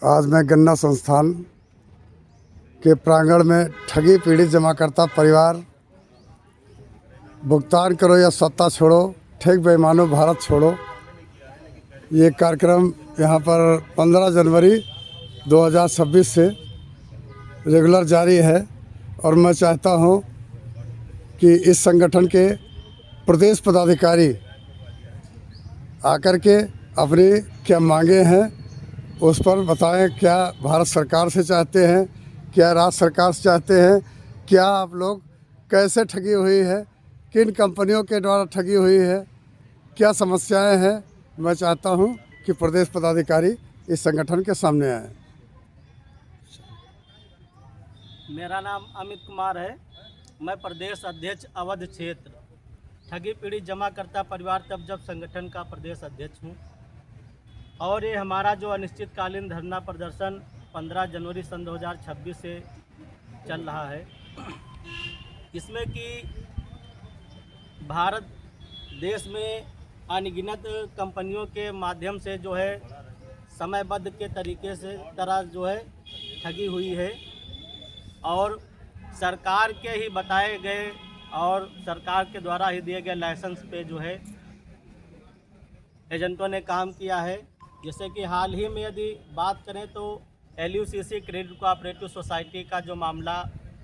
आज मैं गन्ना संस्थान के प्रांगण में ठगी पीड़ित जमाकर्ता परिवार, भुगतान करो या सत्ता छोड़ो, ठग बेईमानों भारत छोड़ो, ये कार्यक्रम यहाँ पर 15 जनवरी 2026 से रेगुलर जारी है। और मैं चाहता हूँ कि इस संगठन के प्रदेश पदाधिकारी आकर के अपनी क्या मांगे हैं उस पर बताएं। क्या भारत सरकार से चाहते हैं, क्या राज्य सरकार से चाहते हैं, क्या आप लोग कैसे ठगी हुई है, किन कंपनियों के द्वारा ठगी हुई है, क्या समस्याएं हैं। मैं चाहता हूं कि प्रदेश पदाधिकारी इस संगठन के सामने आए। मेरा नाम अमित कुमार है। मैं प्रदेश अध्यक्ष अवध क्षेत्र ठगी पीड़ित जमाकर्ता परिवार तब जब संगठन का प्रदेश अध्यक्ष हूं। और ये हमारा जो अनिश्चितकालीन धरना प्रदर्शन 15 जनवरी सन 2026 से चल रहा है, इसमें कि भारत देश में अनगिनत कंपनियों के माध्यम से जो है समयबद्ध के तरीके से तरह जो है ठगी हुई है। और सरकार के ही बताए गए और सरकार के द्वारा ही दिए गए लाइसेंस पे जो है एजेंटों ने काम किया है। जैसे कि हाल ही में यदि बात करें तो LUCC क्रेडिट कोऑपरेटिव सोसाइटी का जो मामला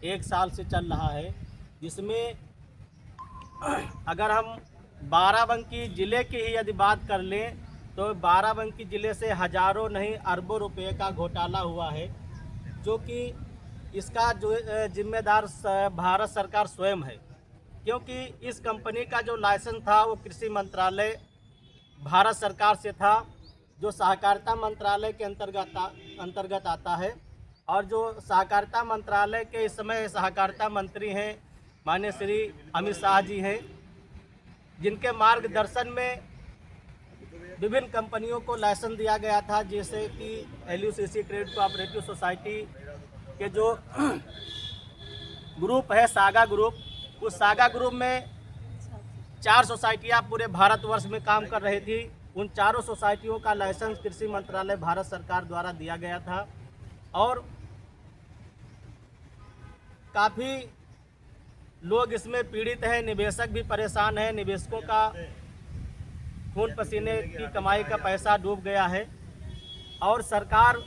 1 साल से चल रहा है, जिसमें अगर हम बाराबंकी ज़िले की ही यदि बात कर लें तो बाराबंकी ज़िले से हज़ारों नहीं अरबों रुपए का घोटाला हुआ है, जो कि इसका जो जिम्मेदार भारत सरकार स्वयं है। क्योंकि इस कंपनी का जो लाइसेंस था वो कृषि मंत्रालय भारत सरकार से था, जो सहकारिता मंत्रालय के अंतर्गत आता है। और जो सहकारिता मंत्रालय के इस समय सहकारिता मंत्री हैं माननीय श्री अमित शाह जी हैं, जिनके मार्गदर्शन में विभिन्न कंपनियों को लाइसेंस दिया गया था। जैसे कि LUCC क्रेडिट कोऑपरेटिव सोसाइटी के जो ग्रुप है सागा ग्रुप, उस सागा ग्रुप में 4 सोसाइटियाँ पूरे भारतवर्ष में काम कर रही थी। उन चारों सोसाइटियों का लाइसेंस कृषि मंत्रालय भारत सरकार द्वारा दिया गया था। और काफ़ी लोग इसमें पीड़ित हैं, निवेशक भी परेशान हैं। निवेशकों का खून पसीने की कमाई का पैसा डूब गया है। और सरकार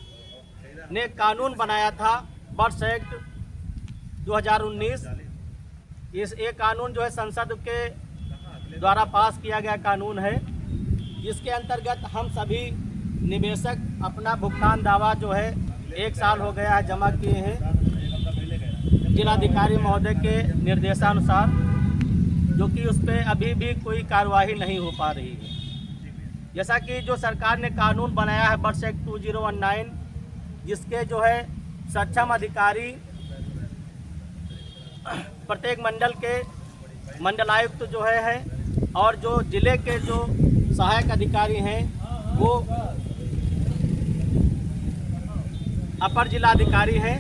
ने कानून बनाया था वर्ष एक्ट 2019। ये कानून जो है संसद के द्वारा पास किया गया कानून है, जिसके अंतर्गत हम सभी निवेशक अपना भुगतान दावा जो है 1 साल हो गया है जमा किए हैं जिलाधिकारी महोदय के निर्देशानुसार, जो कि उस पर अभी भी कोई कार्यवाही नहीं हो पा रही है। जैसा कि जो सरकार ने कानून बनाया है वर्ष एक्ट 2019, जिसके जो है सक्षम अधिकारी प्रत्येक मंडल के मंडलायुक्त जो है और जो जिले के जो सहायक अधिकारी हैं वो अपर जिलाधिकारी हैं।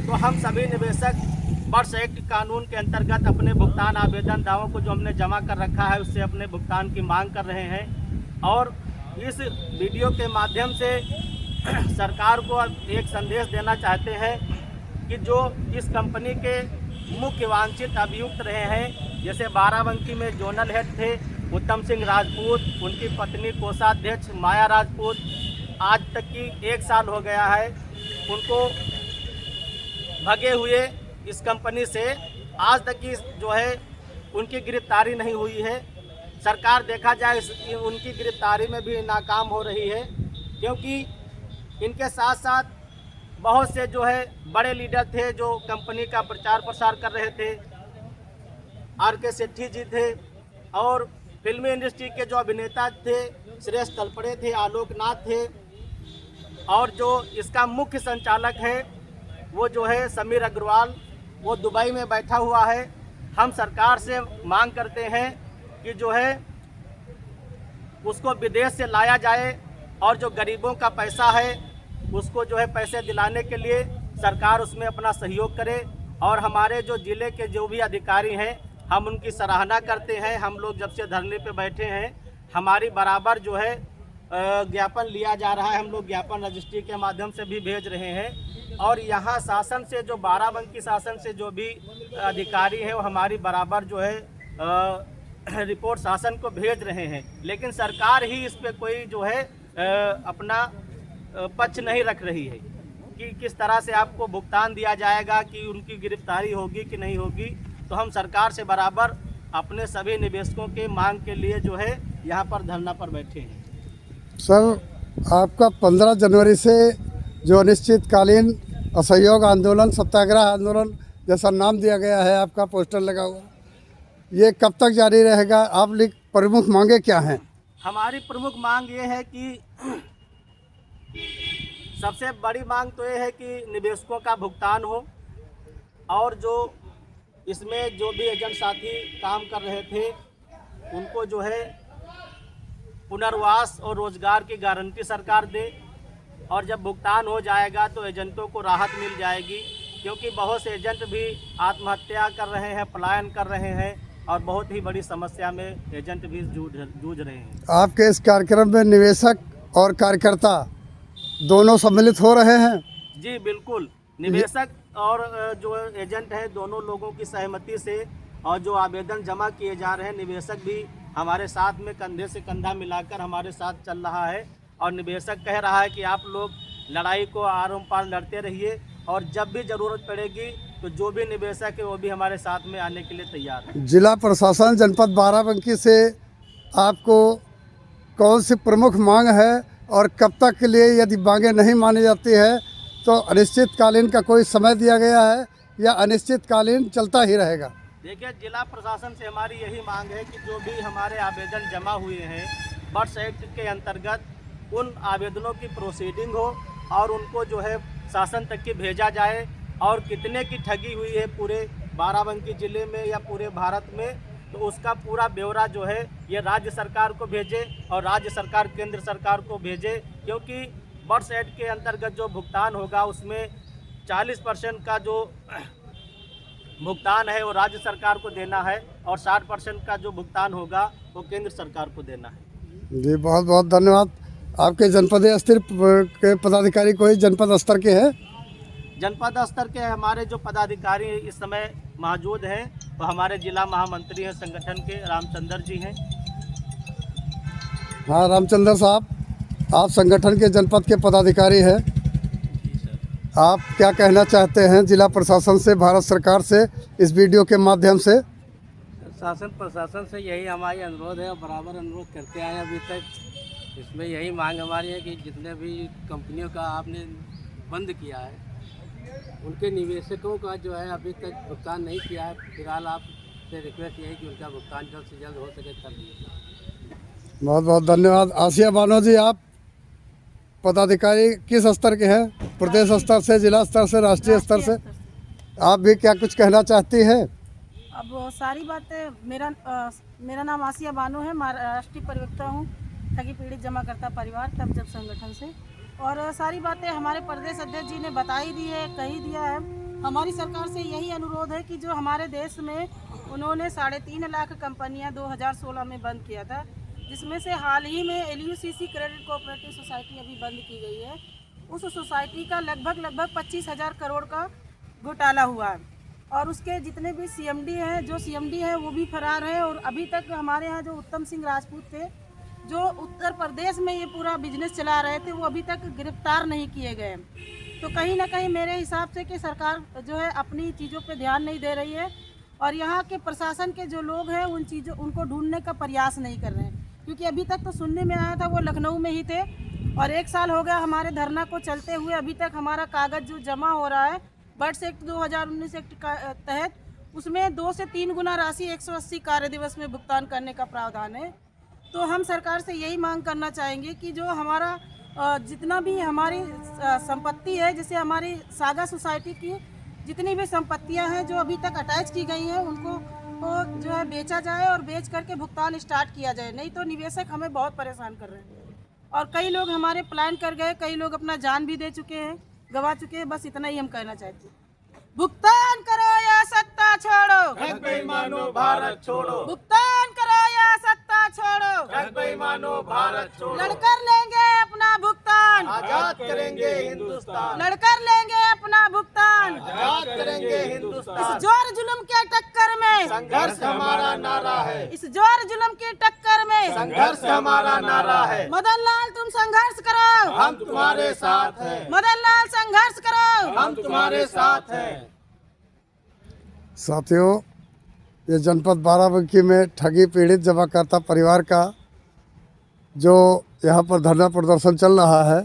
तो हम सभी निवेशक वर्ष एक्ट कानून के अंतर्गत अपने भुगतान आवेदन दावों को जो हमने जमा कर रखा है उससे अपने भुगतान की मांग कर रहे हैं। और इस वीडियो के माध्यम से सरकार को एक संदेश देना चाहते हैं कि जो इस कंपनी के मुख्य वांछित अभियुक्त रहे हैं, जैसे बाराबंकी में जोनल हेड थे उत्तम सिंह राजपूत, उनकी पत्नी कोषाध्यक्ष माया राजपूत, आज तक की 1 साल हो गया है उनको भगे हुए इस कंपनी से। आज तक की जो है उनकी गिरफ्तारी नहीं हुई है। सरकार देखा जाए उनकी गिरफ्तारी में भी नाकाम हो रही है, क्योंकि इनके साथ साथ बहुत से जो है बड़े लीडर थे जो कंपनी का प्रचार प्रसार कर रहे थे। RK सेठी जी थे और फिल्मी इंडस्ट्री के जो अभिनेता थे श्रेष्ठ तलपड़े थे, आलोकनाथ थे। और जो इसका मुख्य संचालक है वो जो है समीर अग्रवाल, वो दुबई में बैठा हुआ है। हम सरकार से मांग करते हैं कि जो है उसको विदेश से लाया जाए और जो गरीबों का पैसा है उसको जो है पैसे दिलाने के लिए सरकार उसमें अपना सहयोग करे। और हमारे जो ज़िले के जो भी अधिकारी हैं हम उनकी सराहना करते हैं। हम लोग जब से धरने पे बैठे हैं हमारी बराबर जो है ज्ञापन लिया जा रहा है। हम लोग ज्ञापन रजिस्ट्री के माध्यम से भी भेज रहे हैं और यहाँ शासन से जो बाराबंकी शासन से जो भी अधिकारी हैं वो हमारी बराबर जो है रिपोर्ट शासन को भेज रहे हैं, लेकिन सरकार ही इस पे कोई जो है अपना पक्ष नहीं रख रही है कि किस तरह से आपको भुगतान दिया जाएगा, कि उनकी गिरफ्तारी होगी कि नहीं होगी। तो हम सरकार से बराबर अपने सभी निवेशकों के मांग के लिए जो है यहाँ पर धरना पर बैठे हैं। सर, आपका 15 जनवरी से जो अनिश्चितकालीन असहयोग आंदोलन, सत्याग्रह आंदोलन जैसा नाम दिया गया है, आपका पोस्टर लगा हुआ, ये कब तक जारी रहेगा? आप प्रमुख मांगे क्या हैं? हमारी प्रमुख मांग ये है कि सबसे बड़ी मांग तो ये है कि निवेशकों का भुगतान हो और जो इसमें जो भी एजेंट साथी काम कर रहे थे उनको जो है पुनर्वास और रोजगार की गारंटी सरकार दे, और जब भुगतान हो जाएगा तो एजेंटों को राहत मिल जाएगी, क्योंकि बहुत से एजेंट भी आत्महत्या कर रहे हैं, पलायन कर रहे हैं और बहुत ही बड़ी समस्या में एजेंट भी जूझ रहे हैं। आपके इस कार्यक्रम में निवेशक और कार्यकर्ता दोनों सम्मिलित हो रहे हैं? जी बिल्कुल, निवेशक और जो एजेंट हैं दोनों लोगों की सहमति से और जो आवेदन जमा किए जा रहे हैं, निवेशक भी हमारे साथ में कंधे से कंधा मिलाकर हमारे साथ चल रहा है और निवेशक कह रहा है कि आप लोग लड़ाई को आरों पार लड़ते रहिए और जब भी ज़रूरत पड़ेगी तो जो भी निवेशक है वो भी हमारे साथ में आने के लिए तैयार है। जिला प्रशासन जनपद बाराबंकी से आपको कौन सी प्रमुख मांग है और कब तक के लिए यदि मांगे नहीं मानी जाती है तो अनिश्चितकालीन का कोई समय दिया गया है या अनिश्चितकालीन चलता ही रहेगा? देखिए, जिला प्रशासन से हमारी यही मांग है कि जो भी हमारे आवेदन जमा हुए हैं बर्ड्स एक्ट के अंतर्गत उन आवेदनों की प्रोसीडिंग हो और उनको जो है शासन तक के भेजा जाए और कितने की ठगी हुई है पूरे बाराबंकी ज़िले में या पूरे भारत में, तो उसका पूरा ब्यौरा जो है ये राज्य सरकार को भेजे और राज्य सरकार केंद्र सरकार को भेजे, क्योंकि बर्ड्स एक्ट के अंतर्गत जो भुगतान होगा उसमें 40% का जो भुगतान है वो राज्य सरकार को देना है और 60% का जो भुगतान होगा वो केंद्र सरकार को देना है। जी बहुत बहुत धन्यवाद। आपके जनपद स्तर के पदाधिकारी कोई जनपद स्तर के हैं? जनपद स्तर के हमारे जो पदाधिकारी इस समय मौजूद हैं वो हमारे जिला महामंत्री हैं संगठन के, रामचंद्र जी हैं। हाँ रामचंद्र साहब, आप संगठन के जनपद के पदाधिकारी हैं, आप क्या कहना चाहते हैं जिला प्रशासन से, भारत सरकार से इस वीडियो के माध्यम से? शासन प्रशासन से यही हमारी अनुरोध है और बराबर अनुरोध करते आए अभी तक। इसमें यही मांग हमारी है कि जितने भी कंपनियों का आपने बंद किया है उनके निवेशकों का जो है अभी तक भुगतान नहीं किया है। फिलहाल आपसे रिक्वेस्ट यही कि उनका भुगतान जल्द से जल्द हो सके कर दीजिए। बहुत बहुत धन्यवाद। आसिया बानो जी, आप पदाधिकारी किस स्तर के हैं? प्रदेश स्तर से, जिला स्तर से, राष्ट्रीय स्तर से? आप भी क्या कुछ कहना चाहती हैं? अब सारी बातें मेरा नाम आसिया बानो है, राष्ट्रीय प्रवक्ता हूँ ठगी पीड़ित जमाकर्ता परिवार तब जब संगठन से, और सारी बातें हमारे प्रदेश अध्यक्ष जी ने बताई दी है, कही दिया है। हमारी सरकार से यही अनुरोध है कि जो हमारे देश में उन्होंने 3.5 लाख कंपनियां 2016 में बंद किया था, जिसमें से हाल ही में LUCC क्रेडिट कोऑपरेटिव सोसाइटी अभी बंद की गई है। उस सोसाइटी का लगभग 25,000 करोड़ का घोटाला हुआ है और उसके जितने भी CMD हैं, जो CMD हैं वो भी फरार है और अभी तक हमारे यहाँ जो उत्तम सिंह राजपूत थे जो उत्तर प्रदेश में ये पूरा बिजनेस चला रहे थे वो अभी तक गिरफ्तार नहीं किए गए। तो कहीं ना कहीं मेरे हिसाब से कि सरकार जो है अपनी चीज़ों पे ध्यान नहीं दे रही है और यहाँ के प्रशासन के जो लोग हैं उनको ढूंढने का प्रयास नहीं कर रहे हैं, क्योंकि अभी तक तो सुनने में आया था वो लखनऊ में ही थे और 1 साल हो गया हमारे धरना को चलते हुए। अभी तक हमारा कागज़ जो जमा हो रहा है बर्ड्स एक्ट 2019 एक्ट के तहत, उसमें 2 से 3 गुना राशि 180 कार्य दिवस में भुगतान करने का प्रावधान है। तो हम सरकार से यही मांग करना चाहेंगे कि जो हमारा जितना भी हमारी संपत्ति है, जैसे हमारी सागा सोसाइटी की जितनी भी संपत्तियां हैं जो अभी तक अटैच की गई हैं उनको तो जो है बेचा जाए और बेच करके भुगतान स्टार्ट किया जाए, नहीं तो निवेशक हमें बहुत परेशान कर रहे हैं और कई लोग हमारे प्लान कर गए, कई लोग अपना जान भी दे चुके हैं, गवा चुके हैं। बस इतना ही हम कहना चाहते हैं। भुगतान करो या सत्ता छोड़ो, ठग बेईमानों भारत छोड़ो। भुगतान करो या सत्ता छोड़ो। ठग बेईमानों भारत छोड़ो, लड़कर लेंगे अपना भुगतान, आजाद करेंगे हिंदुस्तान, लड़कर लेंगे अपना भुगतान। आजाद करेंगे इस हिंदुस्तान। जोर जुल्म के टक्कर में, संघर्ष हमारा नारा है, इस जोर जुल्म की टक्कर में संघर्ष हमारा नारा है। मदन लाल तुम संघर्ष करो, हम तुम्हारे साथ हैं, मदन लाल संघर्ष करो। हम तुम्हारे साथ हैं। साथियों, ये जनपद बाराबंकी में ठगी पीड़ित जमाकर्ता परिवार का जो यहाँ पर धरना प्रदर्शन चल रहा है,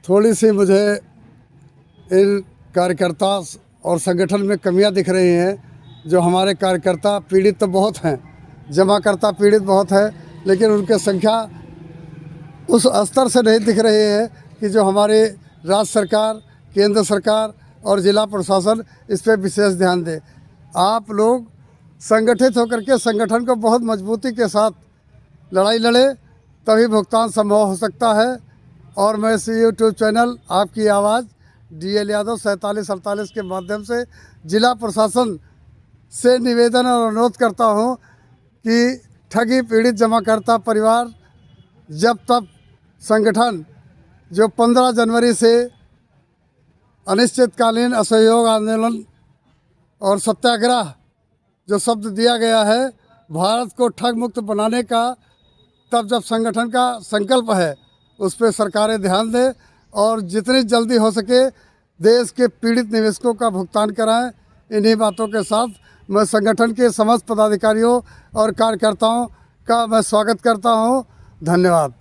थोड़ी सी मुझे इन कार्यकर्ता और संगठन में कमियां दिख रही हैं। जो हमारे कार्यकर्ता पीड़ित तो बहुत हैं, जमाकर्ता पीड़ित बहुत है, लेकिन उनकी संख्या उस स्तर से नहीं दिख रही है कि जो हमारी राज्य सरकार, केंद्र सरकार और जिला प्रशासन इस पर विशेष ध्यान दे। आप लोग संगठित होकर के संगठन को बहुत मजबूती के साथ लड़ाई लड़े, तभी भुगतान संभव हो सकता है। और मैं इस यूट्यूब चैनल आपकी आवाज़ DL यादव 4748 के माध्यम से जिला प्रशासन से निवेदन और अनुरोध करता हूं कि ठगी पीड़ित जमाकर्ता परिवार जब तक संगठन जो 15 जनवरी से अनिश्चितकालीन असहयोग आंदोलन और सत्याग्रह जो शब्द दिया गया है भारत को ठग मुक्त बनाने का, तब जब संगठन का संकल्प है उस पर सरकारें ध्यान दें और जितनी जल्दी हो सके देश के पीड़ित निवेशकों का भुगतान कराएं। इन्हीं बातों के साथ मैं संगठन के समस्त पदाधिकारियों और कार्यकर्ताओं का मैं स्वागत करता हूं। धन्यवाद।